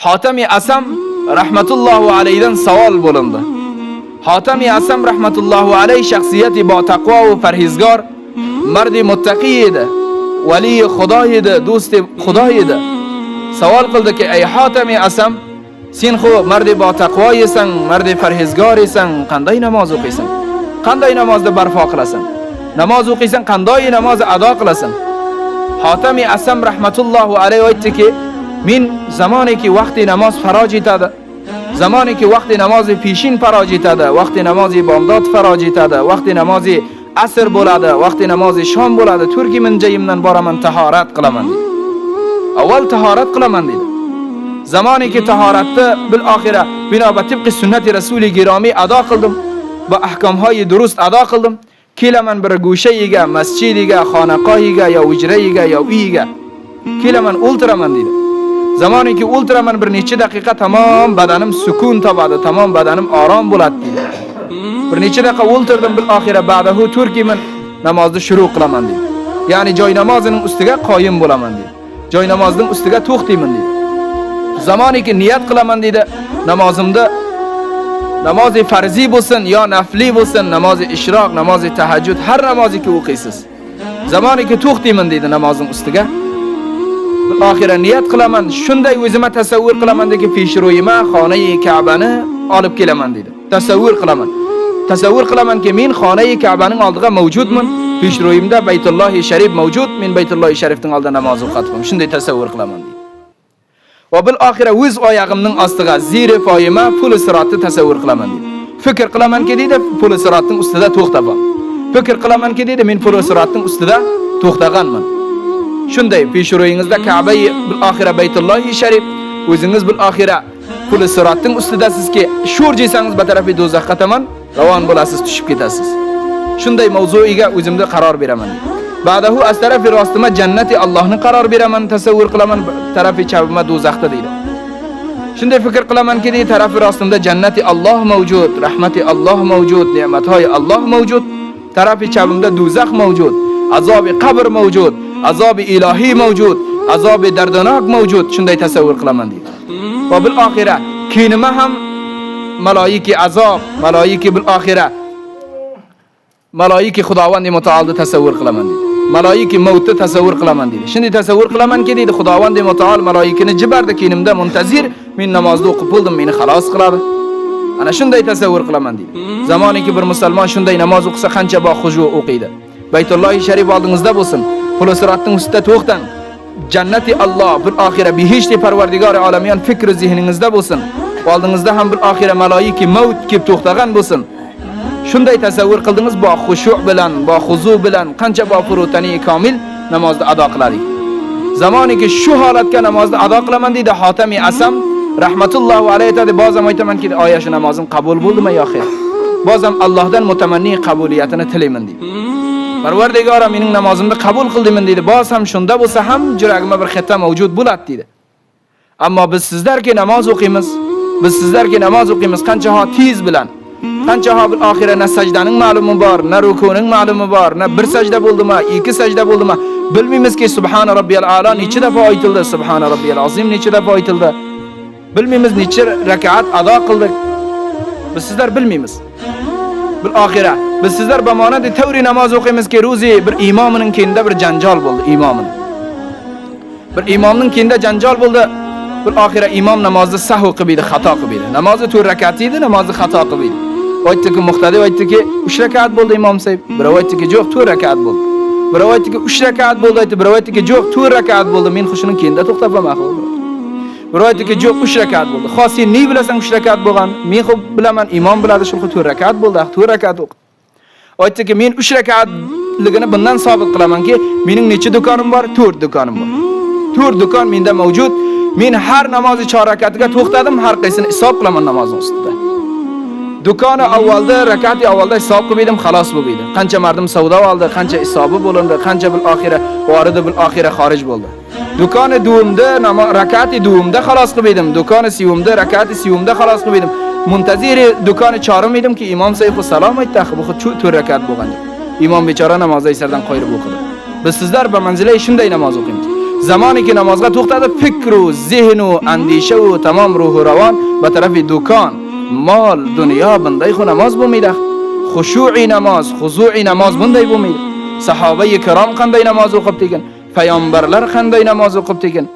Hatami Asam rahmatullohi alayhidan savol bo'lindi. Hatami Asam rahmatullohi alayhi shaxsiyati ba taqvo va parhezgor, mardi muttaqi edi, vali Xudo edi, do'sti Xudo edi. Savol qildiki: "Ey Hatami Asam, sen xo mardi ba taqvo esan, mardi parhezgor esan, qanday namoz o'qiysan? Qanday namozda barpo qilasan? Namoz o'qiysan, qanday namozni ado qilasan?" Hatami Asam rahmatullohi alayhi aytdiki: "Men zamoniki vaqti namoz faroj etadi. Zamoniki vaqti namozi peshin faroj etadi, vaqti namozi bomdod faroj etadi, vaqti namozi asr bo'ladi, vaqti namozi shom bo'ladi. Turki men joyimdan boraman, tahorat qilaman" dedi. Avval tahorat qilaman dedi. Zamoniki tahoratni bil oxira binoba tibqi sunnati rasuli giromi ado qildim. Bu ahkomhoyi durust ado qildim. Kelaman bir go'shayiga, masjidiga, xonaqohiga, yo hujrayiga, yo uyiga. Kelaman o'ltiraman dedi. Zamoniki o'ltiraman bir necha daqiqa tamom badanim sukun topadi, tamom badanim orom bo'ladi dedi. Bir necha daqiqa o'ltirdim, bil oxira ba'dahu turki men namozni shuru qilaman dedi. Ya'ni joy namozining ustiga qoyim bo'laman dedi. Joy namozning ustiga to'xtayman dedi. Zamoniki niyat qilaman dedi, namozimda namozi farzi bo'lsin yo nafli bo'lsin, namozi ishroq, namozi tahajjud, har namoziki o'qiysiz. Zamoniki to'xtayman dedi namozning ustiga. Oxira niyat qilaman, shunday o'zimga tasavvur qilamandiki, peshro'yima xonai Ka'bani olib kelaman dedi. Tasavvur qilaman. Tasavvur qilamanki, men xonai Ka'baning oldiga mavjudman. Peshro'yimda Baytullohi Sharif mavjud, men Baytullohi Sharifning oldida namoz o'qatyapman. Shunday tasavvur qilaman dedi. Va bil oxira o'z oyog'imning ostiga ziri poyima pul sirotni tasavvur qilaman dedi. Fikr qilamanki dedi, pul sirotning ustida to'xtaman. Fikr qilamanki dedi, men pul sirotning ustida to'xtaganman. Shunday peshro'yingizda Ka'ba bil oxira Baytullohi Sharif, o'zingiz bil oxira pul sirotning ustidasizki, sho'r jesangiz bu tarafi do'zaxga tomon ravon bo'lasiz, tushib ketasiz. Shunday mavzuiga o'zimda qaror beraman. Ba'dahu as tarafi rostima jannati Allohni qaror beraman, tasavvur qilaman, tarafi chavima do'zaxda deydi. Shunday fikr qilamanki, tarafi rostimda jannati Alloh mavjud, rahmati Alloh mavjud, ne'mathoy Alloh mavjud, tarafi chavimda do'zax mavjud, azobi qabr mavjud, azobi ilohiy mavjud, azobi dardonok mavjud. Shunday tasavvur qilaman deydi. Va bil oxira kiyinima ham maloiki azob, maloiki bil oxira maloiki Xudovand mutaolni tasavvur qilaman deydi. Maloiki mavtni tasavvur qilaman deydi. Shunday tasavvur qilamanki deydi, Xudovand mutaol maloikini jibarda kiyinimda muntazir, men namozni o'qib bo'ldim, meni xalos qiladi. Ana shunday tasavvur qilaman deydi. Zamoniki bir musulmon shunday namoz o'qisa qancha bo xushu o'qiydi. Baytullohi Sharif oldingizda bo'lsin, pul siratning ustida to'xtang. Jannati Alloh bil oxira bihishti Parvardigor olamiyon fikr zihningizda bo'lsin. Oldingizda ham bil oxira maloiki mavt kelib to'xtagan bo'lsin. Shunday tasavvur qildingiz, bo xushu' bilan, bo xuzu bilan qancha bo furutani komil namozni ado qiladik. Zamoniki shu holatga namozni ado qilaman deydi Hatami Asam rahmatullohi alayhi aytadi. Ba'zan aytamanki, oya shu namozim qabul bo'ldimi yo xayr? Ba'zan Allohdan mutamanni qabuliyatini tilayman deydi. Parvardigorim mening namozimni qabul qildingmi deydi. Ba'zan shunda bo'lsa ham yuragimda bir xita mavjud bo'ladi deydi. Ammo biz sizlarga namoz o'qiymiz. Biz sizlarga namoz o'qiymiz qancha ho tez bilan. Qancha ho bil oxira na sajdaning ma'lumi bor, na rukuning ma'lumi bor, na bir sajda bo'ldimi, ikki sajda bo'ldimi, bilmaymizki subhana robbiyal a'la necha dafa aytildi, subhana robbiyal azim necha dafa aytildi. Bilmaymiz necha rakat ado qildik. Biz sizlar bilmaymiz. Bil oxira biz sizlar bamonada tavri namoz o'qiymizki, ro'zi bir imomning keyinda bir janjal bo'ldi, imomning. Bir imomning keyinda janjal bo'ldi. Bil oxira imom namozni sahv qilib edi, xato qilib edi. Namozi 4 rakat edi, namozni xato qilib edi. Aytdiki muqtadi aytdiki 3 rakat bo'ldi imom sayb. Birov aytdiki yo'q 4 rakat bo'ldi. Birov aytdiki 3 rakat bo'ldi, aytdi. Birov aytdiki yo'q 4 rakat bo'ldi. Men xushining keyinda to'xtabman axir. Birov aytdiki yo'q 3 rakat bo'ldi. Xo'sin ne bilasan 3 rakat bo'lgan? Men xo'p bilaman, imom biladi, shu 4 rakat bo'ldi, 4 rakat o'qi. Aytdiki men 3 rakatligini bundan sabit qilamanki, mening necha do'konim bor? 4 do'konim bor. 4 do'kon menda mavjud. Men har namozi 4 rakatiga to'xtadim, har qaysini hisob qilaman namozning ustida. Do'koni avvalda rakati avvalda hisob qilib edim, xalos bo'ldi. Qancha mardim savdo oldi, qancha hisobi bo'lindi, qancha bil oxira vorida bil oxira xorij bo'ldi. Do'koni duumda rakati duumda xalos qilib edim. Do'koni siyumda rakati siyumda xalos qilib edim. Muntaziri do'koni chorim edimki, imom sayf salom aytdi, bu xud 4 rakat bo'lgan. Imom bechora namozda isardan qo'yib o'qidi. Biz sizlar ba manzilay shunday namoz o'qiymiz. زمانی که نمازغا توختاده فکر و ذهن و اندیشه و تمام روح و روان به طرف دکان مال دنیا بنده خو نماز بمیده خشوع نماز خضوع نماز بنده بمیده صحابه کرام خنده نماز و قبطیگن پیامبرلر خنده نماز و قبطیگن